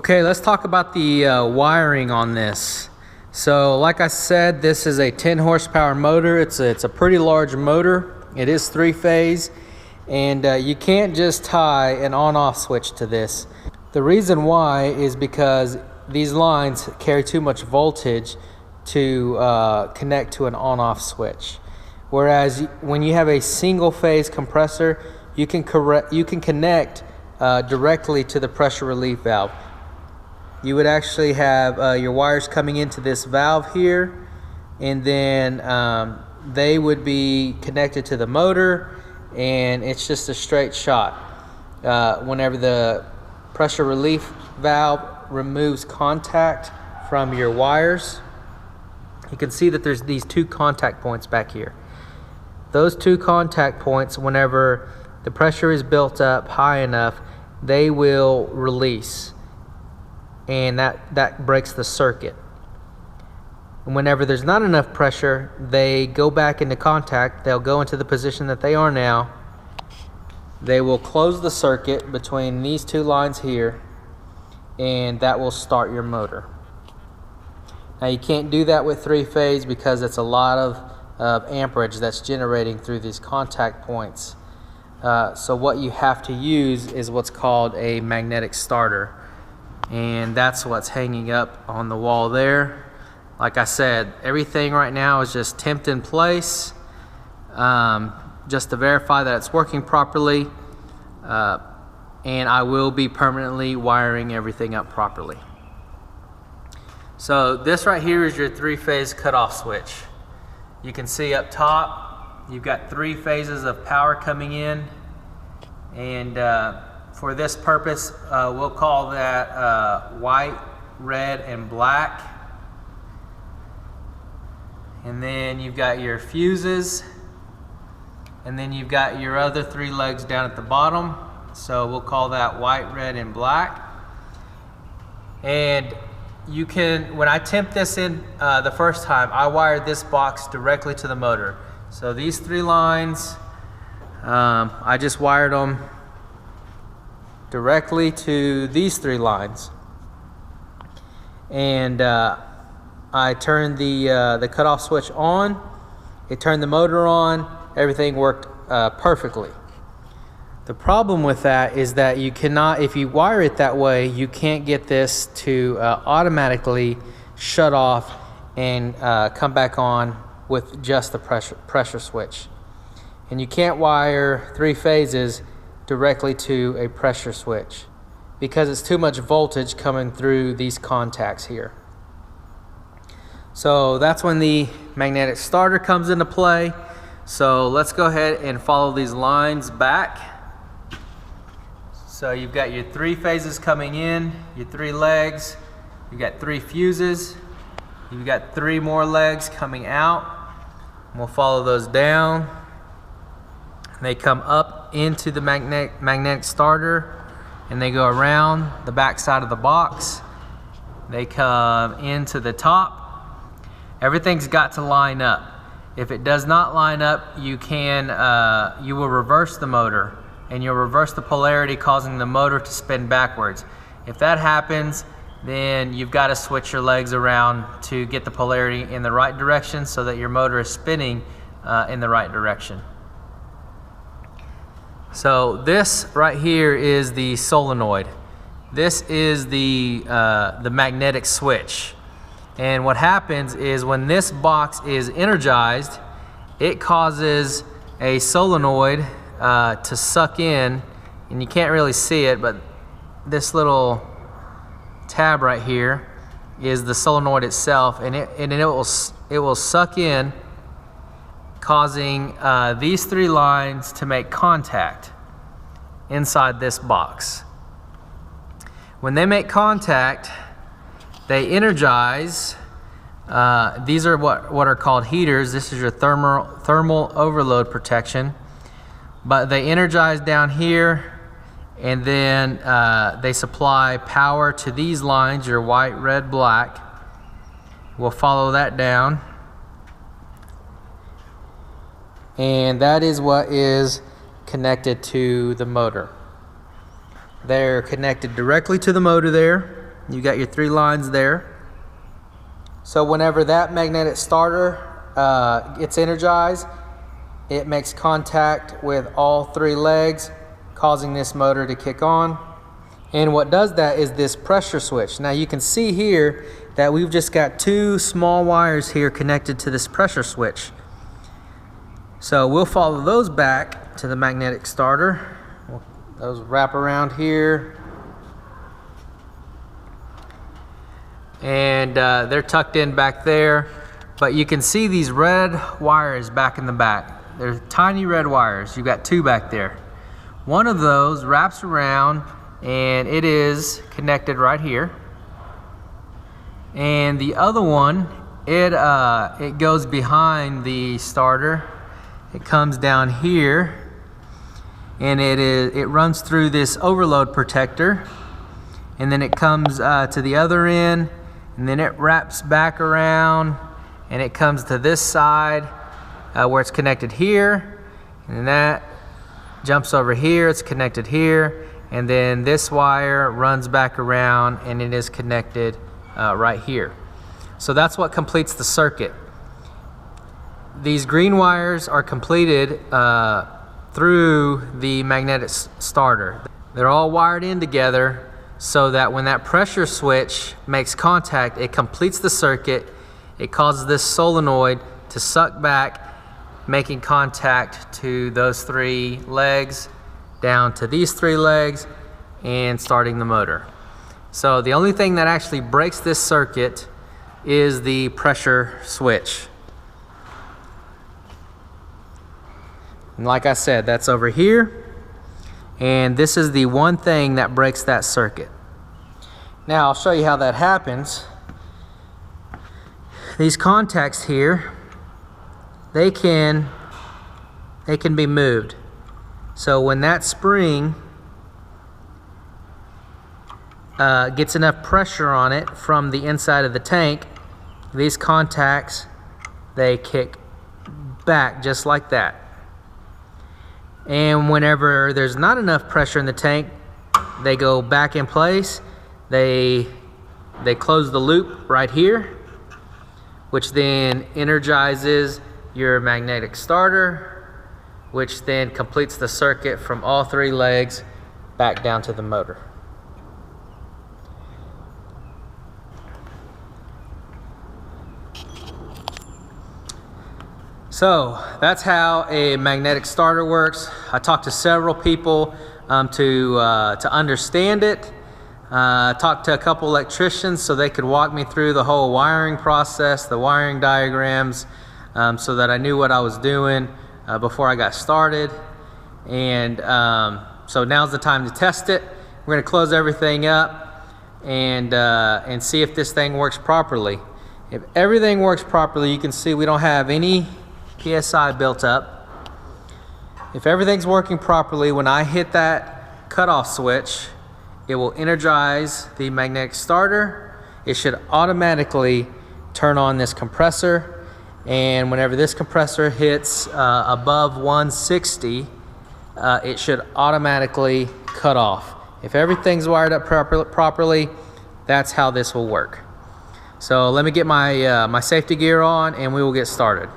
Okay, let's talk about the wiring on this. So like I said, this is a 10 horsepower motor. It's a pretty large motor. It is 3-phase, and you can't just tie an on-off switch to this. The reason why is because these lines carry too much voltage to connect to an on-off switch. Whereas when you have a single-phase compressor, you can connect directly to the pressure relief valve. You would actually have your wires coming into this valve here, and then they would be connected to the motor, and it's just a straight shot. Whenever the pressure relief valve removes contact from your wires, you can see that there's these 2 contact points back here. Those 2 contact points, whenever the pressure is built up high enough, they will release, and that breaks the circuit. And whenever there's not enough pressure, they go back into contact. They'll go into the position that they are now. They will close the circuit between these 2 lines here, and that will start your motor. Now you can't do that with 3-phase because it's a lot of amperage that's generating through these contact points. So what you have to use is what's called a magnetic starter, and that's what's hanging up on the wall there. Like I said, everything right now is just temped in place, just to verify that it's working properly, and I will be permanently wiring everything up properly. So this right here is your 3-phase cutoff switch. You can see up top you've got 3 phases of power coming in, and for this purpose we'll call that white, red, and black. And then you've got your fuses, and then you've got your other 3 legs down at the bottom, so we'll call that white, red, and black. And you can, when I temp this in the first time, I wired this box directly to the motor. So these 3 lines, I just wired them directly to these 3 lines, and I turned the cutoff switch on. It turned the motor on. Everything worked perfectly. The problem with that is that you cannot, if you wire it that way, you can't get this to automatically shut off and come back on with just the pressure switch. And you can't wire 3 phases directly to a pressure switch because it's too much voltage coming through these contacts here. So that's when the magnetic starter comes into play. So let's go ahead and follow these lines back. So you've got your 3 phases coming in, your 3 legs, you've got 3 fuses, you've got 3 more legs coming out. We'll follow those down. They come up into the magnetic starter, and they go around the back side of the box. They come into the top. Everything's got to line up. If it does not line up, you will reverse the motor, and you'll reverse the polarity, causing the motor to spin backwards. If that happens, then you've got to switch your legs around to get the polarity in the right direction so that your motor is spinning in the right direction. So this right here is the solenoid. This is the magnetic switch. And what happens is when this box is energized, it causes a solenoid to suck in, and you can't really see it, but this little tab right here is the solenoid itself, and it will suck in, causing these 3 lines to make contact inside this box. When they make contact, they energize. These are what are called heaters. This is your thermal overload protection. But they energize down here, and then they supply power to these lines, your white, red, black. We'll follow that down. And that is what is connected to the motor. They're connected directly to the motor there. You got your 3 lines there. So whenever that magnetic starter gets energized, it makes contact with all 3 legs, causing this motor to kick on. And what does that is this pressure switch. Now you can see here that we've just got 2 small wires here connected to this pressure switch. So we'll follow those back to the magnetic starter. Those wrap around here. And they're tucked in back there, but you can see these red wires back in the back. They're tiny red wires. You've got 2 back there. One of those wraps around and it is connected right here, and the other one, it goes behind the starter. It comes down here, and it runs through this overload protector, and then it comes to the other end, and then it wraps back around and it comes to this side where it's connected here, and then that jumps over here, it's connected here, and then this wire runs back around and it is connected right here. So that's what completes the circuit. These green wires are completed through the magnetic starter. They're all wired in together so that when that pressure switch makes contact, it completes the circuit. It causes this solenoid to suck back, making contact to those 3 legs, down to these 3 legs, and starting the motor. So the only thing that actually breaks this circuit is the pressure switch. And like I said, that's over here, and this is the one thing that breaks that circuit. Now I'll show you how that happens. These contacts here, they can be moved. So when that spring gets enough pressure on it from the inside of the tank, these contacts, they kick back just like that. And whenever there's not enough pressure in the tank, they go back in place. They close the loop right here, which then energizes your magnetic starter, which then completes the circuit from all 3 legs back down to the motor. So that's how a magnetic starter works. I talked to several people to understand it. Talked to a couple electricians so they could walk me through the whole wiring process, the wiring diagrams, so that I knew what I was doing before I got started. And so now's the time to test it. We're going to close everything up and see if this thing works properly. If everything works properly, you can see we don't have any PSI built up. If everything's working properly, when I hit that cutoff switch, it will energize the magnetic starter. It should automatically turn on this compressor, and whenever this compressor hits above 160, it should automatically cut off. If everything's wired up properly, that's how this will work. So let me get my safety gear on and we will get started.